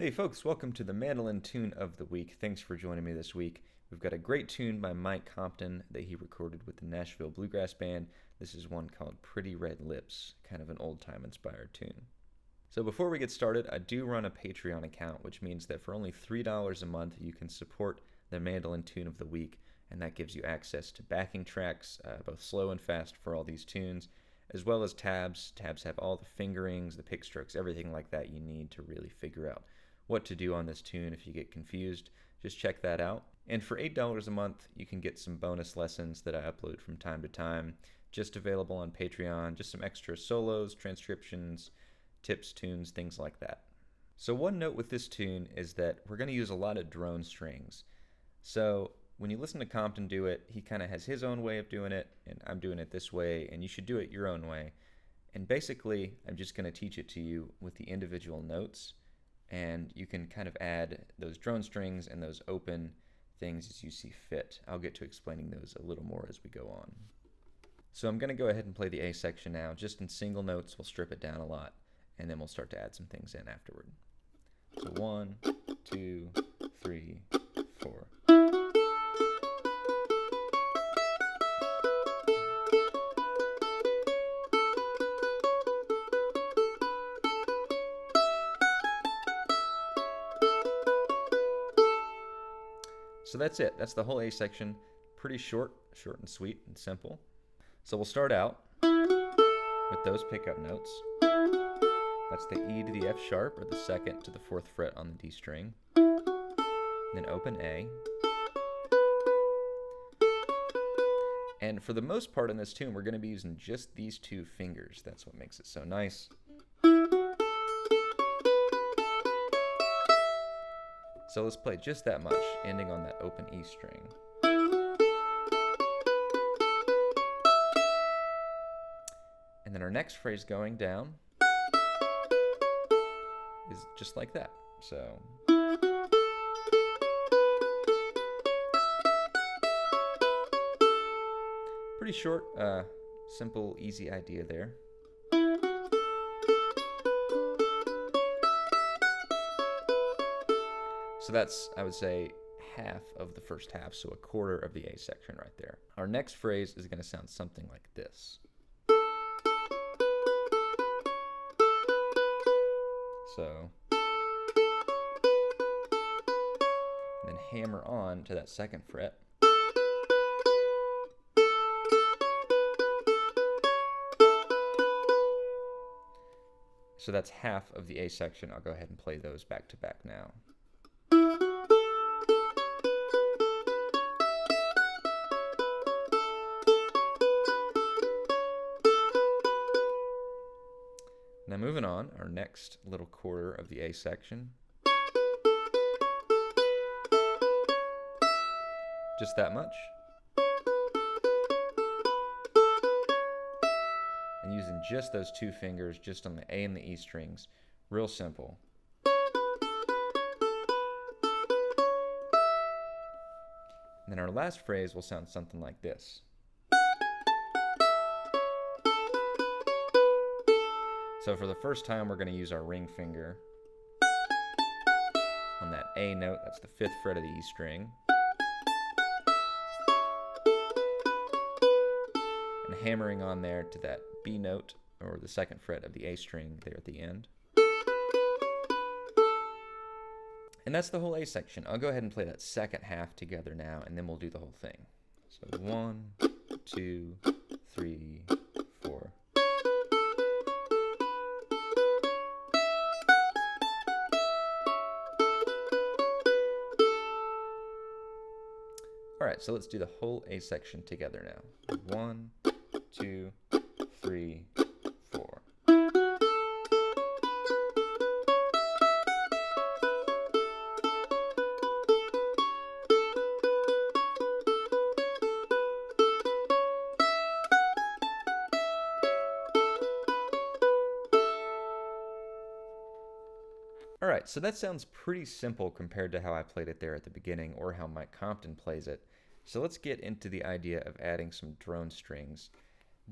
Hey folks, welcome to the Mandolin Tune of the Week. Thanks for joining me this week. We've got a great tune by Mike Compton that he recorded with the Nashville Bluegrass Band. This is one called Pretty Red Lips, kind of an old-time inspired tune. So before we get started, I do run a Patreon account, which means that for only $3 a month, you can support the Mandolin Tune of the Week, and that gives you access to backing tracks, both slow and fast for all these tunes, as well as tabs. Tabs have all the fingerings, the pick strokes, everything like that you need to really figure out what to do on this tune. If you get confused, just check that out. And for $8 a month, you can get some bonus lessons that I upload from time to time, just available on Patreon, just some extra solos, transcriptions, tips, tunes, things like that. So one note with this tune is that we're going to use a lot of drone strings. So when you listen to Compton do it, he kind of has his own way of doing it, and I'm doing it this way, and you should do it your own way. And basically, I'm just going to teach it to you with the individual notes, and you can kind of add those drone strings and those open things as you see fit. I'll get to explaining those a little more as we go on. So I'm going to go ahead and play the A section now, just in single notes. We'll strip it down a lot, and then we'll start to add some things in afterward. So 1, 2, 3, 4. So that's it. That's the whole A section. Pretty short and sweet and simple. So we'll start out with those pickup notes. That's the E to the F sharp, or the second to the 4th fret on the D string. Then open A. And for the most part in this tune, we're going to be using just these two fingers. That's what makes it so nice. So let's play just that much, ending on that open E string. And then our next phrase going down is just like that. So pretty short, simple, easy idea there. So that's, I would say, half of the first half, so a quarter of the A section right there. Our next phrase is going to sound something like this. So, and then hammer on to that 2nd fret. So that's half of the A section. I'll go ahead and play those back to back now. Now moving on, our next little quarter of the A section. Just that much. And using just those two fingers, just on the A and the E strings. Real simple. And then our last phrase will sound something like this. So for the first time, we're going to use our ring finger on that A note. That's the 5th fret of the E string. And hammering on there to that B note, or the 2nd fret of the A string there at the end. And that's the whole A section. I'll go ahead and play that second half together now, and then we'll do the whole thing. So 1, 2, 3, 4. Alright, so let's do the whole A section together now. 1, 2, 3, 4. Alright, so that sounds pretty simple compared to how I played it there at the beginning, or how Mike Compton plays it. So let's get into the idea of adding some drone strings.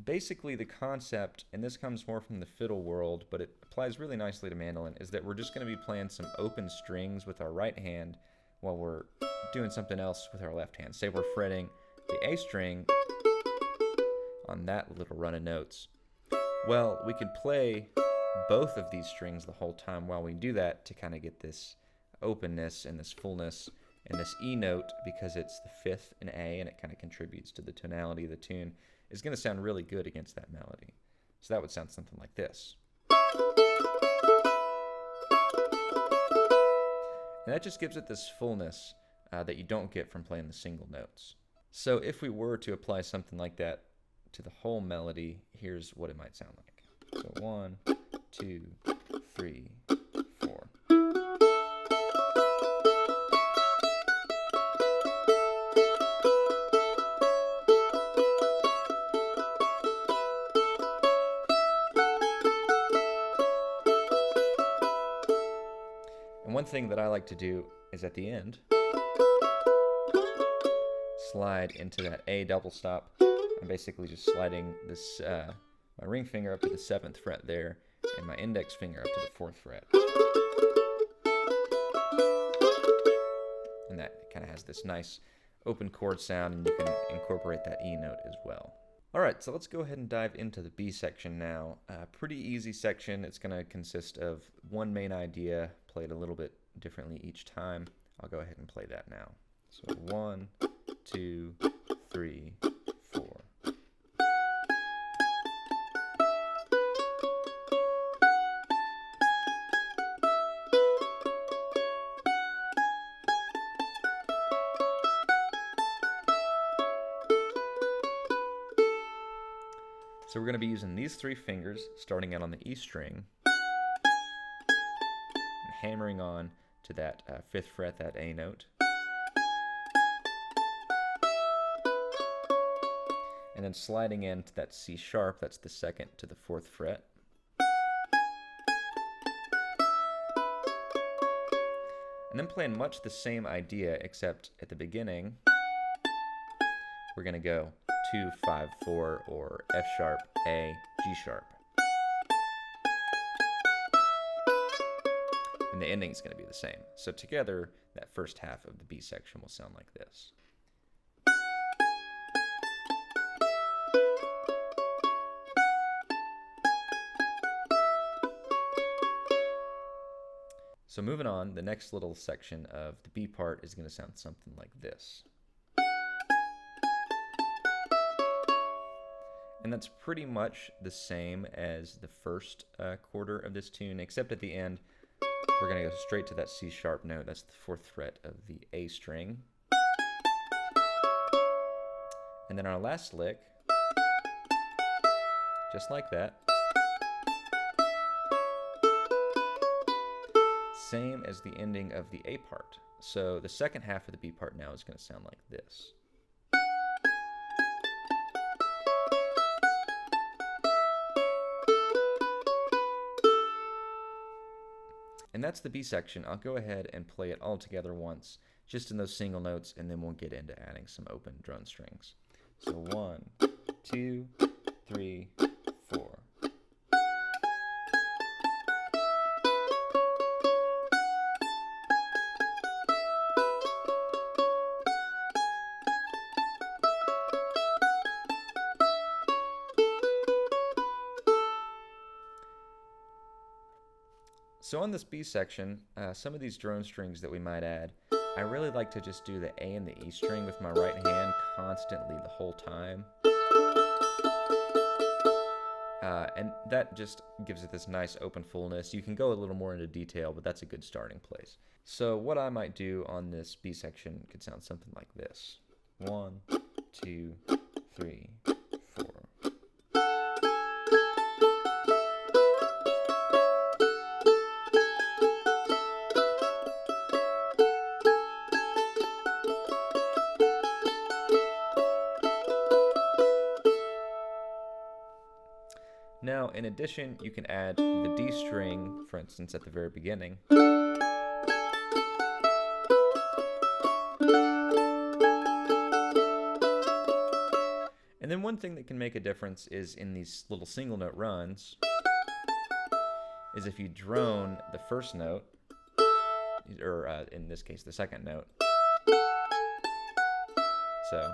Basically, the concept, and this comes more from the fiddle world, but it applies really nicely to mandolin, is that we're just going to be playing some open strings with our right hand while we're doing something else with our left hand. Say we're fretting the A string on that little run of notes. Well, we could play both of these strings the whole time while we do that to kind of get this openness and this fullness. And this E note, because it's the fifth in A and it kind of contributes to the tonality of the tune, is going to sound really good against that melody. So that would sound something like this. And that just gives it this fullness that you don't get from playing the single notes. So if we were to apply something like that to the whole melody, here's what it might sound like. So 1, 2, 3, 4. And one thing that I like to do is at the end, slide into that A double stop. I'm basically just sliding this my ring finger up to the 7th fret there, and my index finger up to the 4th fret. And that kind of has this nice open chord sound, and you can incorporate that E note as well. Alright, so let's go ahead and dive into the B section now. Pretty easy section. It's going to consist of one main idea played a little bit differently each time. I'll go ahead and play that now. So 1, 2, 3, 4. So we're going to be using these 3 fingers, starting out on the E string, and hammering on to that 5th fret, that A note. And then sliding into that C sharp, that's the 2nd to the 4th fret. And then playing much the same idea, except at the beginning, we're going to go 2, 5, 4, or F sharp, A, G sharp. And the ending is going to be the same. So together, that first half of the B section will sound like this. So moving on, the next little section of the B part is going to sound something like this. And that's pretty much the same as the first quarter of this tune, except at the end, we're going to go straight to that C sharp note. That's the 4th fret of the A string. And then our last lick, just like that, same as the ending of the A part. So the second half of the B part now is going to sound like this. And that's the B section. I'll go ahead and play it all together once, just in those single notes, and then we'll get into adding some open drum strings. So 1, 2, 3, 4. So on this B section, some of these drone strings that we might add, I really like to just do the A and the E string with my right hand constantly the whole time. And that just gives it this nice open fullness. You can go a little more into detail, but that's a good starting place. So what I might do on this B section could sound something like this. 1, 2, 3, 4. Now, in addition, you can add the D string, for instance, at the very beginning. And then one thing that can make a difference is in these little single note runs, is if you drone the first note, or in this case the second note. So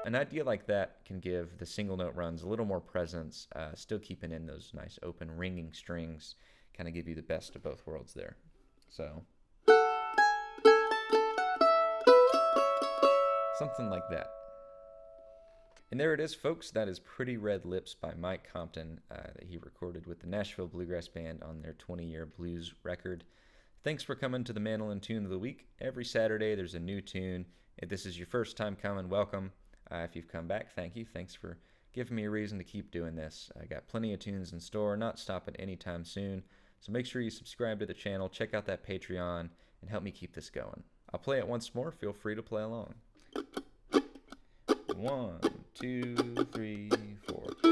an idea like that can give the single note runs a little more presence, still keeping in those nice open ringing strings, kind of give you the best of both worlds there. So something like that. And there it is, folks. That is Pretty Red Lips by Mike Compton that he recorded with the Nashville Bluegrass Band on their 20-year blues record. Thanks for coming to the Mandolin Tune of the Week. Every Saturday there's a new tune. If this is your first time coming, welcome. If you've come back, thank you. Thanks for giving me a reason to keep doing this. I got plenty of tunes in store, not stopping anytime soon. So make sure you subscribe to the channel, check out that Patreon, and help me keep this going. I'll play it once more. Feel free to play along. 1, 2, 3, 4.